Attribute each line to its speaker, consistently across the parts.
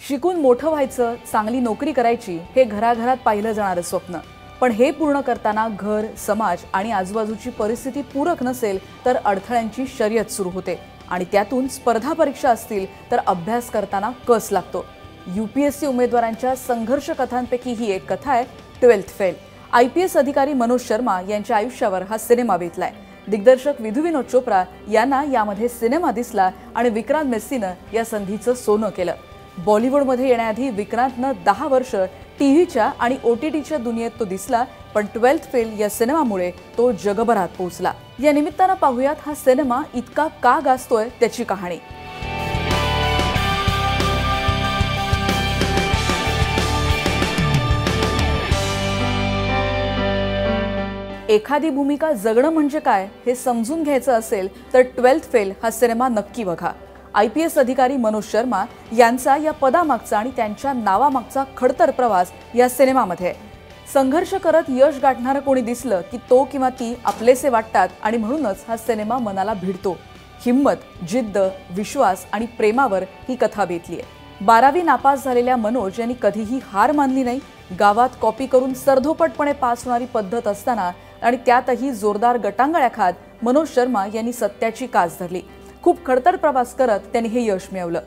Speaker 1: शिकून मोठं व्हायचं, चांगली नोकरी करायची हे घराघरात पाहिलं जाणारं स्वप्न. पण हे पूर्ण करताना घर, समाज आणि आजूबाजूची परिस्थिती पूरक नसेल तर अडथळ्यांची शर्यत सुरू होते आणि त्यातून स्पर्धा परीक्षा असतील तर अभ्यास करताना कस लागतो. UPSC उमेदवारांच्या संघर्ष कथांपैकी ही एक कथा आहे 12th फेल. IPS अधिकारी मनोज शर्मा यांच्या आयुष्यावर हा सिनेमा बेतलाय. दिग्दर्शक विधू विनोद चोप्रा यांना यामध्ये सिनेमा दिसला आणि विक्रांत मेस्सीनं या संधीचं सोनं केलं. बॉलिवूडमध्ये येण्याआधी विक्रांतनं 10 वर्ष टीव्हीच्या आणि OTTच्या दुनियेत तो दिसला, पण 12th फेल या सिनेमामुळे तो जगभरात पोहोचला. या निमित्तानं पाहूयात हा सिनेमा इतका का गाजतोय त्याची कहाणी. एखादी भूमिका जगणं म्हणजे काय हे समजून घ्यायचं असेल तर 12th फेल हा सिनेमा नक्की बघा. IPS अधिकारी मनोज शर्मा यांचा या पदामागचा आणि त्यांच्या नावामागचा खडतर प्रवास या सिनेमामध्ये. संघर्ष करत यश गाठणारं कोणी दिसलं की तो किंवा ती आपलेसे वाटतात आणि म्हणूनच हा सिनेमा मनाला भिडतो. हिम्मत, जिद्द, विश्वास आणि प्रेमावर ही कथा बेतली आहे. 12वी नापास झालेल्या मनोज यांनी कधीही हार मानली नाही. गावात कॉपी करून सरधोपटपणे पास होणारी पद्धत असताना आणि त्यातही जोरदार गटांगळ्या खात मनोज शर्मा यांनी सत्याची कास धरली. खूप खडतर प्रवास करत त्यांनी हे यश मिळवलं.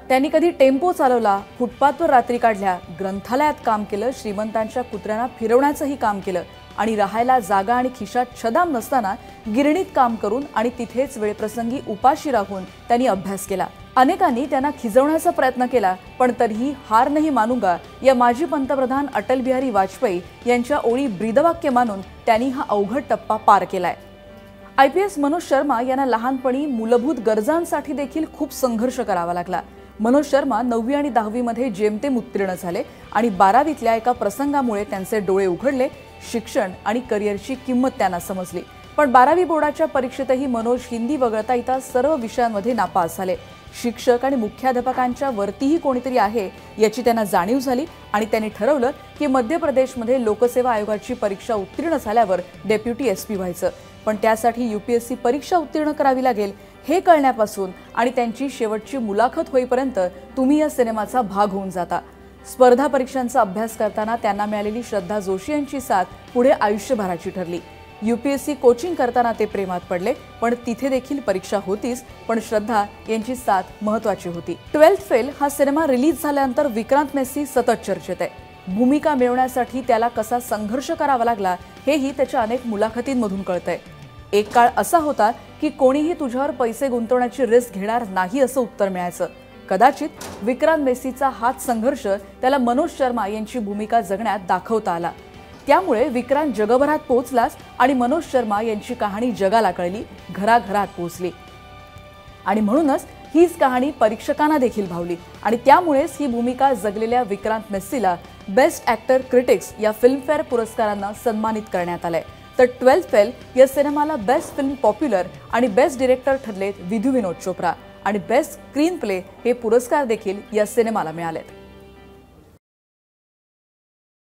Speaker 1: त्यांनी कधी टेम्पो चालवला, फुटपाथवर रात्री काढल्या, ग्रंथालयात काम केलं, श्रीमंतांच्या कुत्र्यांना फिरवण्याचंही काम केलं आणि राहायला जागा आणि खिशात छदाम नसताना गिरणीत काम करून आणि तिथेच वेळप्रसंगी उपाशी राहून त्यांनी अभ्यास केला. अनेकांनी त्यांना खिजवण्याचा प्रयत्न केला, पण तरीही हार नाही मानूंगा या माजी पंतप्रधान अटल बिहारी वाजपेयी यांच्या ओळी ब्रीदवाक्य मानून त्यांनी हा अवघड टप्पा पार केलाय. IPS मनोज शर्मा यांना लहानपणी मूलभूत गरजांसाठी देखील खूप संघर्ष करावा लागला. मनोज शर्मा 9वी आणि 10वी मध्ये जेमतेम उत्तीर्ण झाले आणि 12वीतल्या एका प्रसंगामुळे त्यांचे डोळे उघडले. शिक्षण आणि करिअरची किंमत त्यांना समजली. पण 12वी बोर्डाच्या परीक्षेतही मनोज हिंदी वगळता इतर सर्व विषयांमध्ये नापास झाले. शिक्षक आणि मुख्याध्यापकांच्या वरतीही कोणीतरी आहे याची त्यांना जाणीव झाली आणि त्यांनी ठरवलं की मध्य प्रदेशमध्ये लोकसेवा आयोगाची परीक्षा उत्तीर्ण झाल्यावर डेप्युटी SP व्हायचं. पण त्यासाठी UPSC परीक्षा उत्तीर्ण करावी लागेल हे कळण्यापासून आणि त्यांची शेवटची मुलाखत होईपर्यंत तुम्ही या सिनेमाचा भाग होऊन जाता. स्पर्धा परीक्षांचा अभ्यास करताना त्यांना मिळालेली श्रद्धा जोशी यांची साथ पुढे आयुष्यभराची ठरली. UPSC कोचिंग करताना ते प्रेमात पडले, पण तिथे देखील परीक्षा होतीच, पण श्रद्धा यांची साथ महत्त्वाची होती. 12th फेल हा सिनेमा रिलीज झाल्यानंतर विक्रांत मेस्सी सतत चर्चेत आहे. भूमिका मिळवण्यासाठी त्याला कसा संघर्ष करावा लागला हेही त्याच्या अनेक मुलाखतींमधून कळतंय. एक काळ असा होता की कोणीही तुझ्यावर पैसे गुंतवण्याची रिस्क घेणार नाही असं उत्तर मिळायचं. कदाचित विक्रांत मेस्सीचा हाच संघर्ष त्याला मनोज शर्मा यांची भूमिका जगण्यात दाखवता आला. त्यामुळे विक्रांत जगभरात पोहोचलाच आणि मनोज शर्मा यांची कहाणी जगाला कळली, घराघरात पोहोचली. आणि म्हणूनच हीच कहाणी परीक्षकांना देखील भावली आणि त्यामुळेच ही भूमिका जगलेल्या विक्रांत मेस्सीला बेस्ट ॲक्टर क्रिटिक्स या फिल्मफेअर पुरस्कारांना सन्मानित करण्यात आलंय. तर 12th फेल या सिनेमाला बेस्ट फिल्म पॉप्युलर आणि बेस्ट डिरेक्टर ठरलेत विधू विनोद चोप्रा आणि बेस्ट स्क्रीन प्ले हे पुरस्कार देखील या सिनेमाला मिळालेत.